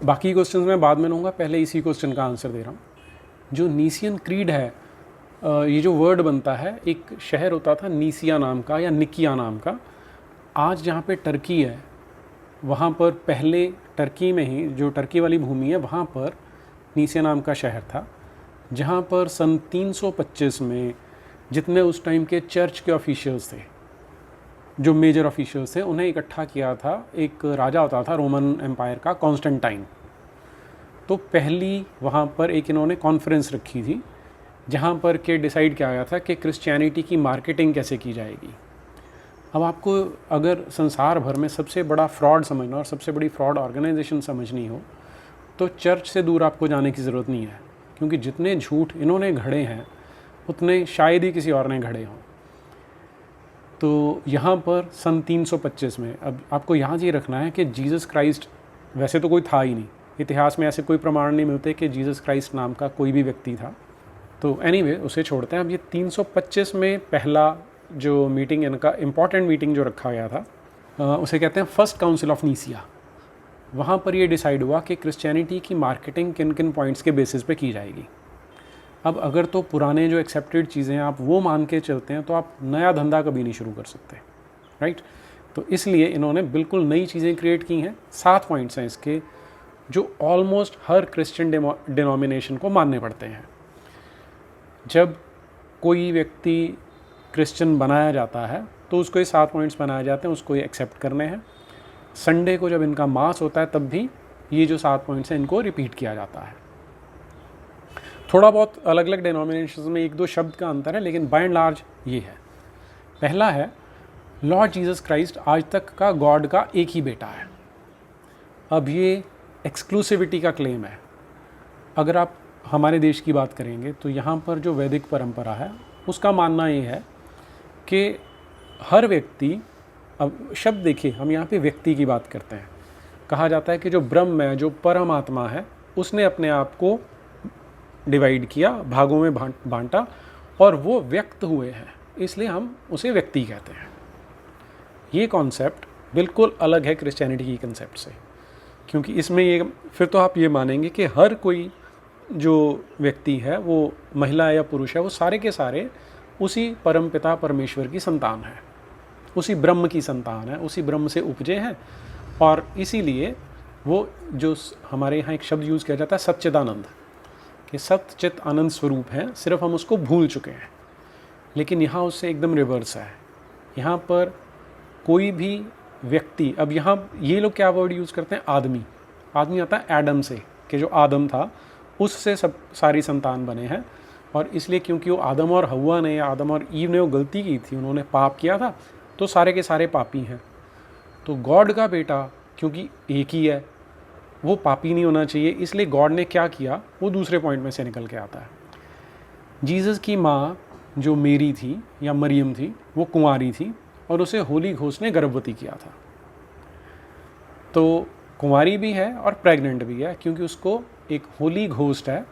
बाकी क्वेश्चंस मैं बाद में लूँगा, पहले इसी क्वेश्चन का आंसर दे रहा हूँ। जो नीसियन क्रीड है, ये जो वर्ड बनता है, एक शहर होता था नीसिया नाम का या निकिया नाम का। आज जहाँ पे टर्की है वहाँ पर पहले टर्की में ही, जो टर्की वाली भूमि है वहाँ पर नीसिया नाम का शहर था, जहाँ पर सन 325 में जितने उस टाइम के चर्च के ऑफिशियल्स थे, जो मेजर ऑफिशियल्स थे, उन्हें इकट्ठा किया था। एक राजा होता था रोमन एम्पायर का, कॉन्स्टेंटाइन। तो पहली वहाँ पर एक इन्होंने कॉन्फ्रेंस रखी थी जहाँ पर के डिसाइड किया गया था कि क्रिश्चियनिटी की मार्केटिंग कैसे की जाएगी। अब आपको अगर संसार भर में सबसे बड़ा फ्रॉड समझना और सबसे बड़ी फ्रॉड ऑर्गेनाइजेशन समझनी हो तो चर्च से दूर आपको जाने की ज़रूरत नहीं है, क्योंकि जितने झूठ इन्होंने घड़े हैं उतने शायद ही किसी और ने घड़े हों। तो यहाँ पर सन 325 में, अब आपको यहाँ ये रखना है कि जीसस क्राइस्ट वैसे तो कोई था ही नहीं, इतिहास में ऐसे कोई प्रमाण नहीं मिलते कि जीसस क्राइस्ट नाम का कोई भी व्यक्ति था। तो एनीवे उसे छोड़ते हैं। अब ये 325 में पहला जो मीटिंग, इनका इम्पॉर्टेंट मीटिंग जो रखा गया था, उसे कहते हैं फर्स्ट काउंसिल ऑफ नीसिया। वहाँ पर ये डिसाइड हुआ कि क्रिश्चियनिटी की मार्केटिंग किन किन पॉइंट्स के बेसिस पे की जाएगी। अब अगर तो पुराने जो एक्सेप्टेड चीज़ें हैं आप वो मान के चलते हैं तो आप नया धंधा कभी नहीं शुरू कर सकते, राइट। तो इसलिए इन्होंने बिल्कुल नई चीज़ें क्रिएट की हैं। 7 पॉइंट्स हैं इसके जो ऑलमोस्ट हर क्रिश्चियन डिनोमिनेशन को मानने पड़ते हैं। जब कोई व्यक्ति क्रिश्चियन बनाया जाता है तो उसको ये 7 पॉइंट्स बनाए जाते हैं, उसको ये एक्सेप्ट करने हैं। संडे को जब इनका मास होता है तब भी ये जो 7 पॉइंट्स हैं इनको रिपीट किया जाता है। थोड़ा बहुत अलग अलग डिनोमिनेशंस में 1-2 शब्द का अंतर है, लेकिन बाय एंड लार्ज ये है। पहला है लॉर्ड जीसस क्राइस्ट आज तक का गॉड का एक ही बेटा है। अब ये एक्सक्लूसिविटी का क्लेम है। अगर आप हमारे देश की बात करेंगे तो यहाँ पर जो वैदिक परंपरा है उसका मानना ये है कि हर व्यक्ति, अब शब्द देखिए, हम यहाँ पे व्यक्ति की बात करते हैं। कहा जाता है कि जो ब्रह्म है, जो परमात्मा है, उसने अपने आप को डिवाइड किया, भागों में बांटा और वो व्यक्त हुए हैं, इसलिए हम उसे व्यक्ति कहते हैं। ये कॉन्सेप्ट बिल्कुल अलग है क्रिश्चियनिटी की कॉन्सेप्ट से, क्योंकि इसमें ये फिर तो आप ये मानेंगे कि हर कोई जो व्यक्ति है, वो महिला या पुरुष है, वो सारे के सारे उसी परमपिता परमेश्वर की संतान है, उसी ब्रह्म की संतान है, उसी ब्रह्म से उपजे हैं। और इसीलिए वो जो हमारे यहाँ एक शब्द यूज़ किया जाता है सच्चिदानंद, कि सच्चित आनंद स्वरूप है, सिर्फ हम उसको भूल चुके हैं। लेकिन यहाँ उससे एकदम रिवर्स है। यहाँ पर कोई भी व्यक्ति, अब यहाँ ये लोग क्या वर्ड यूज़ करते हैं, आदमी। आदमी आता है एडम से, कि जो आदम था उससे सब सारी संतान बने हैं। और इसलिए क्योंकि वो आदम और हव्वा ने, या आदम और ईव ने वो गलती की थी, उन्होंने पाप किया था, तो सारे के सारे पापी हैं। तो गॉड का बेटा क्योंकि एक ही है, वो पापी नहीं होना चाहिए, इसलिए गॉड ने क्या किया वो दूसरे पॉइंट में से निकल के आता है। जीसस की माँ जो मेरी थी या मरियम थी, वो कुंवारी थी और उसे होली घोस्ट ने गर्भवती किया था। तो कुंवारी भी है और प्रेग्नेंट भी है, क्योंकि उसको एक होली घोस्ट है,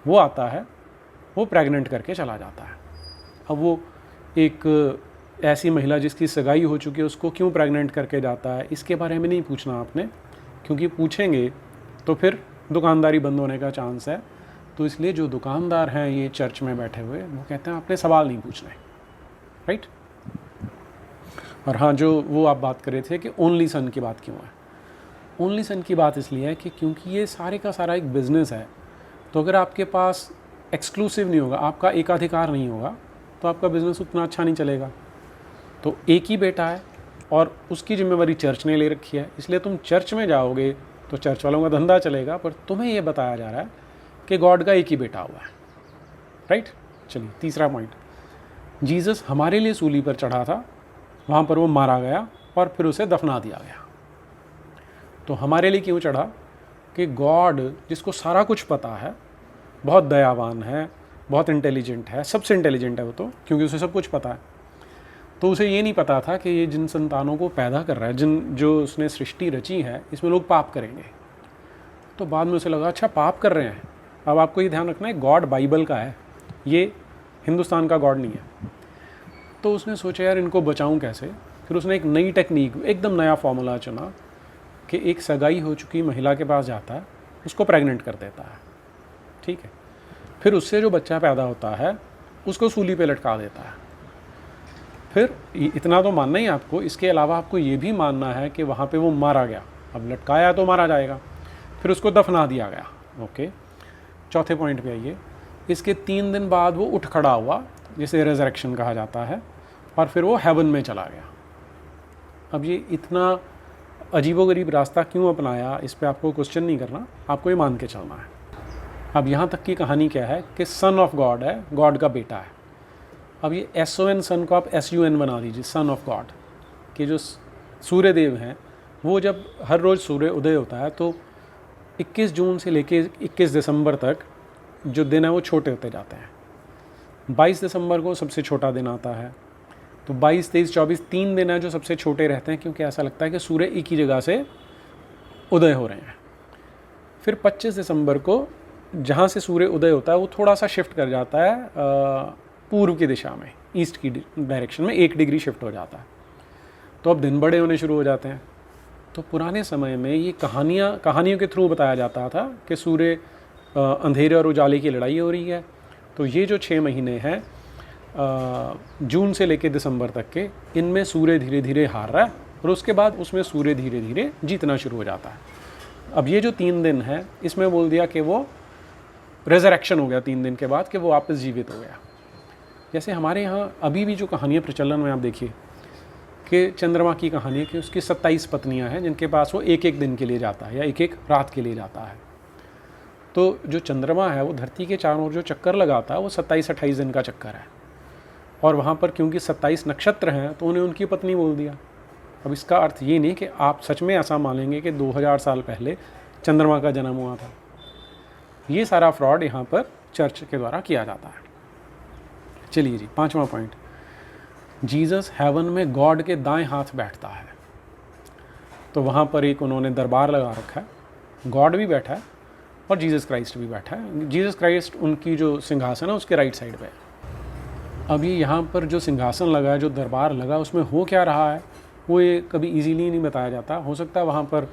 वो आता है, वो प्रेग्नेंट करके चला जाता है। अब वो एक ऐसी महिला जिसकी सगाई हो चुकी है, उसको क्यों प्रेग्नेंट करके जाता है, इसके बारे में नहीं पूछना आपने, क्योंकि पूछेंगे तो फिर दुकानदारी बंद होने का चांस है। तो इसलिए जो दुकानदार हैं ये चर्च में बैठे हुए, वो कहते हैं आपने सवाल नहीं पूछने, राइट। और हाँ, जो वो आप बात कर रहे थे कि ओनली सन की बात क्यों है, ओनली सन की बात इसलिए है कि क्योंकि ये सारे का सारा एक बिज़नेस है। तो अगर आपके पास एक्सक्लूसिव नहीं होगा, आपका एकाधिकार नहीं होगा, तो आपका बिज़नेस उतना अच्छा नहीं चलेगा। तो एक ही बेटा है और उसकी जिम्मेवारी चर्च ने ले रखी है, इसलिए तुम चर्च में जाओगे तो चर्च वालों का धंधा चलेगा, पर तुम्हें ये बताया जा रहा है कि गॉड का एक ही बेटा हुआ है, राइट। चलिए तीसरा पॉइंट, जीसस हमारे लिए सूली पर चढ़ा था, वहाँ पर वो मारा गया और फिर उसे दफना दिया गया। तो हमारे लिए क्यों चढ़ा, कि गॉड जिसको सारा कुछ पता है, बहुत दयावान है, बहुत इंटेलिजेंट है, सबसे इंटेलिजेंट है वो तो, क्योंकि उसे सब कुछ पता है। तो उसे ये नहीं पता था कि ये जिन संतानों को पैदा कर रहा है, जो उसने सृष्टि रची है, इसमें लोग पाप करेंगे। तो बाद में उसे लगा अच्छा पाप कर रहे हैं। अब आपको ये ध्यान रखना है, गॉड बाइबल का है, ये हिंदुस्तान का गॉड नहीं है। तो उसने सोचा यार इनको बचाऊं कैसे। फिर उसने एक नई टेक्निक, एकदम नया फॉर्मूला चुना कि एक सगाई हो चुकी महिला के पास जाता है, उसको प्रेग्नेंट कर देता है, ठीक है। फिर उससे जो बच्चा पैदा होता है उसको सूली पे लटका देता है। फिर इतना तो मानना ही आपको, इसके अलावा आपको ये भी मानना है कि वहाँ पे वो मारा गया। अब लटकाया तो मारा जाएगा, फिर उसको दफना दिया गया। ओके, चौथे पॉइंट पे आइए। इसके 3 दिन बाद वो उठ खड़ा हुआ, जिसे रेजरेक्शन कहा जाता है, और फिर वो हेवन में चला गया। अब ये इतना अजीबोगरीब रास्ता क्यों अपनाया, इस पर आपको क्वेश्चन नहीं करना, आपको ये मान के चलना है। अब यहाँ तक की कहानी क्या है कि सन ऑफ गॉड है, गॉड का बेटा है। अब ये SON सन को आप SUN बना दीजिए, सन ऑफ गॉड। कि जो सूर्य देव हैं वो जब हर रोज़ सूर्य उदय होता है तो 21 जून से लेके 21 दिसंबर तक जो दिन है वो छोटे होते जाते हैं। 22 दिसंबर को सबसे छोटा दिन आता है, तो 22, 23, 24 3 दिन है जो सबसे छोटे रहते हैं, क्योंकि ऐसा लगता है कि सूर्य एक ही जगह से उदय हो रहे हैं। फिर 25 दिसंबर को जहाँ से सूर्य उदय होता है वो थोड़ा सा शिफ्ट कर जाता है पूर्व की दिशा में, ईस्ट की डायरेक्शन में 1 डिग्री शिफ्ट हो जाता है। तो अब दिन बड़े होने शुरू हो जाते हैं। तो पुराने समय में ये कहानियों के थ्रू बताया जाता था कि सूर्य अंधेरे और उजाले की लड़ाई हो रही है। तो ये जो 6 महीने हैं जून से लेकर दिसंबर तक के, इनमें सूर्य धीरे धीरे हार रहा है और उसके बाद उसमें सूर्य धीरे धीरे जीतना शुरू हो जाता है। अब ये जो 3 दिन है, इसमें बोल दिया कि वो रेजरेक्शन हो गया 3 दिन के बाद, कि वो वापस जीवित हो गया। जैसे हमारे यहाँ अभी भी जो कहानियाँ प्रचलन में आप देखिए कि चंद्रमा की कहानी है कि उसकी 27 पत्नियाँ हैं जिनके पास वो एक एक दिन के लिए जाता है या एक एक रात के लिए जाता है। तो जो चंद्रमा है वो धरती के चारों ओर जो चक्कर लगाता है वो 27-28 दिन का चक्कर है, और वहाँ पर क्योंकि 27 नक्षत्र हैं तो उन्हें उनकी पत्नी बोल दिया। अब इसका अर्थ ये नहीं कि आप सच में ऐसा मानेंगे कि 2000 साल पहले चंद्रमा का जन्म हुआ था। ये सारा फ्रॉड यहाँ पर चर्च के द्वारा किया जाता है। चलिए जी, 5वां पॉइंट, जीसस हेवन में गॉड के दाएं हाथ बैठता है। तो वहाँ पर एक उन्होंने दरबार लगा रखा है, गॉड भी बैठा है और जीसस क्राइस्ट भी बैठा है। जीसस क्राइस्ट उनकी जो सिंहासन है उसके राइट साइड पे है। अब ये यहाँ पर जो सिंहासन लगा है, जो दरबार लगा, उसमें हो क्या रहा है वो ये कभी इजीली नहीं बताया जाता। हो सकता है वहाँ पर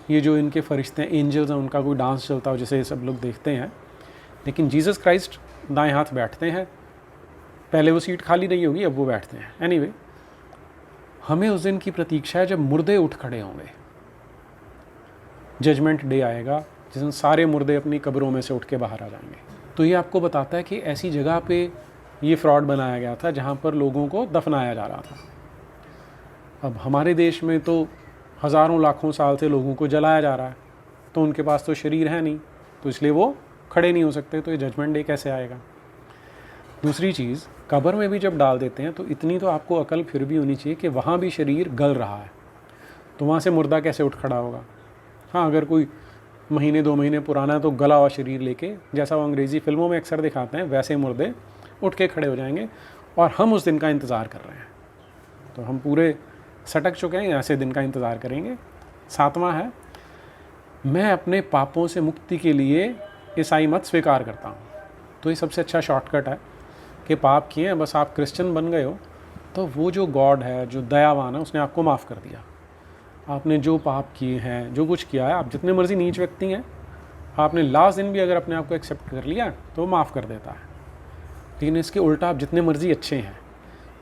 ये जो इनके फरिश्ते हैं, एंजल्स हैं, उनका कोई डांस चलता हो जैसे सब लोग देखते हैं, लेकिन जीसस क्राइस्ट दाएं हाथ बैठते हैं। पहले वो सीट खाली नहीं होगी, अब वो बैठते हैं। एनीवे, हमें उस दिन की प्रतीक्षा है जब मुर्दे उठ खड़े होंगे। जजमेंट डे आएगा जिस दिन सारे मुर्दे अपनी कब्रों में से उठ के बाहर आ जाएंगे। तो ये आपको बताता है कि ऐसी जगह पे ये फ्रॉड बनाया गया था जहाँ पर लोगों को दफनाया जा रहा था। अब हमारे देश में तो हज़ारों लाखों साल से लोगों को जलाया जा रहा है, तो उनके पास तो शरीर है नहीं, तो इसलिए वो खड़े नहीं हो सकते। तो ये जजमेंट डे कैसे आएगा? दूसरी चीज़, कब्र में भी जब डाल देते हैं तो इतनी तो आपको अकल फिर भी होनी चाहिए कि वहाँ भी शरीर गल रहा है, तो वहाँ से मुर्दा कैसे उठ खड़ा होगा? हाँ, अगर कोई महीने 2 महीने पुराना है तो गला हुआ शरीर लेके, जैसा वो अंग्रेज़ी फिल्मों में अक्सर दिखाते हैं, वैसे मुर्दे उठ के खड़े हो जाएंगे और हम उस दिन का इंतज़ार कर रहे हैं। तो हम पूरे सटक चुके हैं, ऐसे दिन का इंतज़ार करेंगे। 7वां है, मैं अपने पापों से मुक्ति के लिए ईसाई मत स्वीकार करता हूँ। तो ये सबसे अच्छा शॉर्टकट है कि पाप किए हैं, बस आप क्रिश्चियन बन गए हो तो वो जो गॉड है, जो दयावान है, उसने आपको माफ़ कर दिया। आपने जो पाप किए हैं, जो कुछ किया है, आप जितने मर्जी नीच व्यक्ति हैं, आपने लास्ट दिन भी अगर अपने आप को एक्सेप्ट कर लिया तो वो माफ़ कर देता है। लेकिन इसके उल्टा आप जितने मर्जी अच्छे हैं,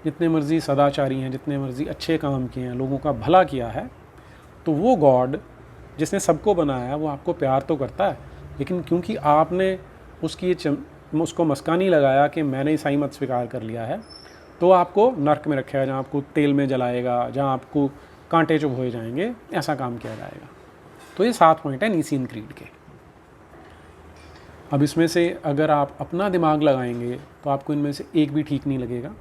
जितने मर्जी सदाचारी हैं, जितने मर्जी अच्छे काम किए हैं, लोगों का भला किया है, तो वो गॉड जिसने सबको बनाया है वो आपको प्यार तो करता है, लेकिन क्योंकि आपने उसको मस्का नहीं लगाया कि मैंने ईसाई मत स्वीकार कर लिया है, तो आपको नर्क में रखेगा, जहाँ आपको तेल में जलाएगा, जहाँ आपको कांटे चुभोए जाएंगे, ऐसा काम किया जाएगा। तो ये 7 पॉइंट है नीसियन क्रीड के। अब इसमें से अगर आप अपना दिमाग लगाएंगे तो आपको इनमें से एक भी ठीक नहीं लगेगा,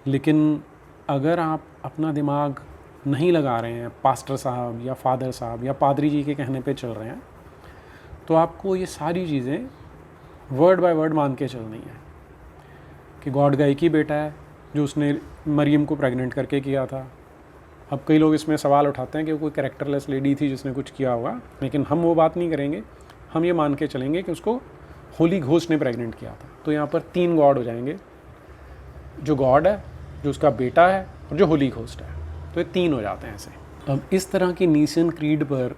लेकिन अगर आप अपना दिमाग नहीं लगा रहे हैं, पास्टर साहब या फादर साहब या पादरी जी के कहने पे चल रहे हैं, तो आपको ये सारी चीज़ें वर्ड बाय वर्ड मान के चलनी है कि गॉड का एक ही बेटा है जो उसने मरियम को प्रेग्नेंट करके किया था। अब कई लोग इसमें सवाल उठाते हैं कि कोई कैरेक्टरलेस लेडी थी जिसने कुछ किया होगा, लेकिन हम वो बात नहीं करेंगे। हम ये मान के चलेंगे कि उसको होली घोस्ट ने प्रेग्नेंट किया था। तो यहाँ पर 3 गॉड हो जाएंगे, जो गॉड है, जो उसका बेटा है और जो होली घोस्ट है। तो ये 3 हो जाते हैं ऐसे। अब इस तरह की नीसियन क्रीड पर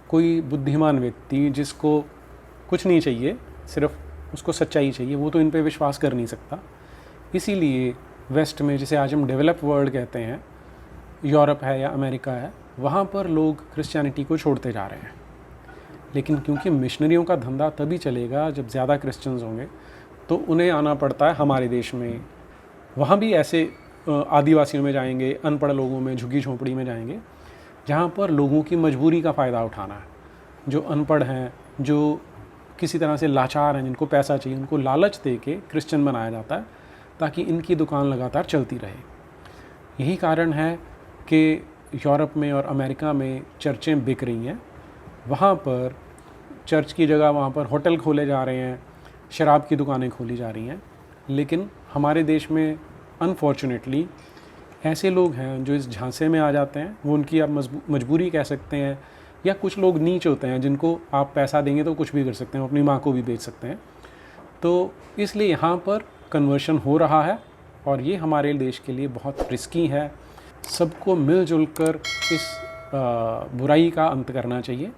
कोई बुद्धिमान व्यक्ति जिसको कुछ नहीं चाहिए, सिर्फ उसको सच्चाई चाहिए, वो तो इन पे विश्वास कर नहीं सकता। इसीलिए वेस्ट में, जिसे आज हम डेवलप वर्ल्ड कहते हैं, यूरोप है या अमेरिका है, वहाँ पर लोग क्रिश्चियनिटी को छोड़ते जा रहे हैं। लेकिन क्योंकि मिशनरियों का धंधा तभी चलेगा जब ज़्यादा क्रिश्चियंस होंगे, तो उन्हें आना पड़ता है हमारे देश में। वहाँ भी ऐसे आदिवासियों में जाएंगे, अनपढ़ लोगों में, झुग्गी झोंपड़ी में जाएंगे, जहाँ पर लोगों की मजबूरी का फ़ायदा उठाना है। जो अनपढ़ हैं, जो किसी तरह से लाचार हैं, जिनको पैसा चाहिए, उनको लालच दे के क्रिश्चियन बनाया जाता है ताकि इनकी दुकान लगातार चलती रहे। यही कारण है कि यूरोप में और अमेरिका में चर्चें बिक रही हैं। वहाँ पर चर्च की जगह वहाँ पर होटल खोले जा रहे हैं, शराब की दुकानें खोली जा रही हैं। लेकिन हमारे देश में अनफॉर्चुनेटली ऐसे लोग हैं जो इस झांसे में आ जाते हैं। वो उनकी आप मजबूरी कह सकते हैं, या कुछ लोग नीच होते हैं जिनको आप पैसा देंगे तो कुछ भी कर सकते हैं, अपनी माँ को भी बेच सकते हैं। तो इसलिए यहाँ पर कन्वर्शन हो रहा है और ये हमारे देश के लिए बहुत रिस्की है। सबको मिलजुल कर इस बुराई का अंत करना चाहिए।